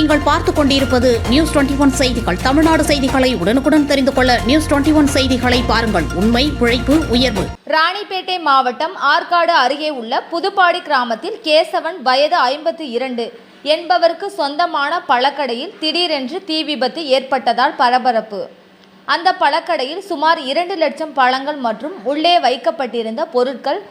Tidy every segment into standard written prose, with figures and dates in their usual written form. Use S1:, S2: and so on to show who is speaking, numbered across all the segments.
S1: நீங்கள் பார்த்துக் கொண்டிருப்பது நியூஸ் 21 செய்திகள். தமிழ்நாடு செய்திகளை உடனுக்குடன் தெரிந்து கொள்ள நியூஸ் 21 செய்திகளை பாருங்கள். உண்மை, உழைப்பு, உயர்வு.
S2: ராணிப்பேட்டை மாவட்டம் ஆற்காடு அருகே உள்ள புதுப்பாடி கிராமத்தில் கேசவன் வயது 52 என்பவருக்கு சொந்தமான பழக்கடையில் திடீரென்று தீ விபத்து ஏற்பட்டதால் பரபரப்பு. அந்த பழக்கடையில் சுமார் 2 லட்சம் பழங்கள் மற்றும் உள்ளே வைக்கப்பட்டிருந்த பொருட்கள்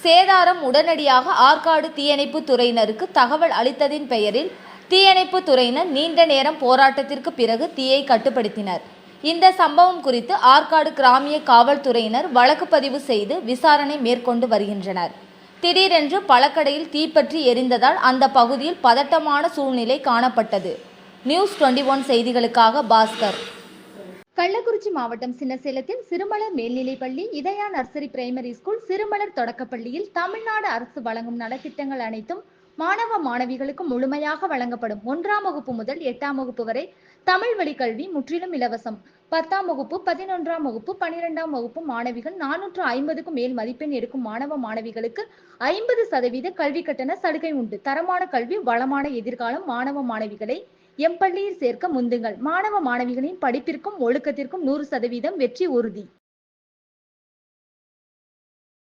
S2: சேதாரம். உடனடியாக ஆற்காடு தீயணைப்பு துறையினருக்கு தகவல் அளித்ததின் பெயரில் தீயணைப்பு துறையினர் நீண்ட நேரம் போராட்டத்திற்கு பிறகு தீயை கட்டுப்படுத்தினர். இந்த சம்பவம் குறித்து ஆற்காடு கிராமிய காவல்துறையினர் வழக்கு பதிவு செய்து விசாரணை மேற்கொண்டு வருகின்றனர். திடீரென்று பழக்கடையில் தீப்பற்றி எரிந்ததால் அந்த பகுதியில் பதட்டமான சூழ்நிலை காணப்பட்டது. நியூஸ் 21 செய்திகளுக்காக பாஸ்கர்.
S3: கள்ளக்குறிச்சி மாவட்டம் சின்னசேலத்தில் சிறுமலர் மேல்நிலைப்பள்ளி, இதயா நர்சரி பிரைமரி ஸ்கூல், சிறுமலர் தொடக்கப்பள்ளியில் தமிழ்நாடு அரசு வழங்கும் நலத்திட்டங்கள் அனைத்தும் மாணவ மாணவிகளுக்கு முழுமையாக வழங்கப்படும். 1ஆம் வகுப்பு முதல் 8ஆம் வகுப்பு வரை தமிழ் வழி கல்வி முற்றிலும் இலவசம். 10ஆம் வகுப்பு, 11ஆம் வகுப்பு, 12ஆம் வகுப்பு மாணவிகள் 450க்கும் மேல் மதிப்பெண் எடுக்கும் மாணவ மாணவிகளுக்கு 50% கல்வி கட்டண சலுகை உண்டு. தரமான கல்வி, வளமான எதிர்காலம். மாணவ மாணவிகளை எம் பள்ளியில் சேர்க்க முந்துங்கள். மாணவ மாணவிகளின் படிப்பிற்கும் ஒழுக்கத்திற்கும் 100% வெற்றி உறுதி.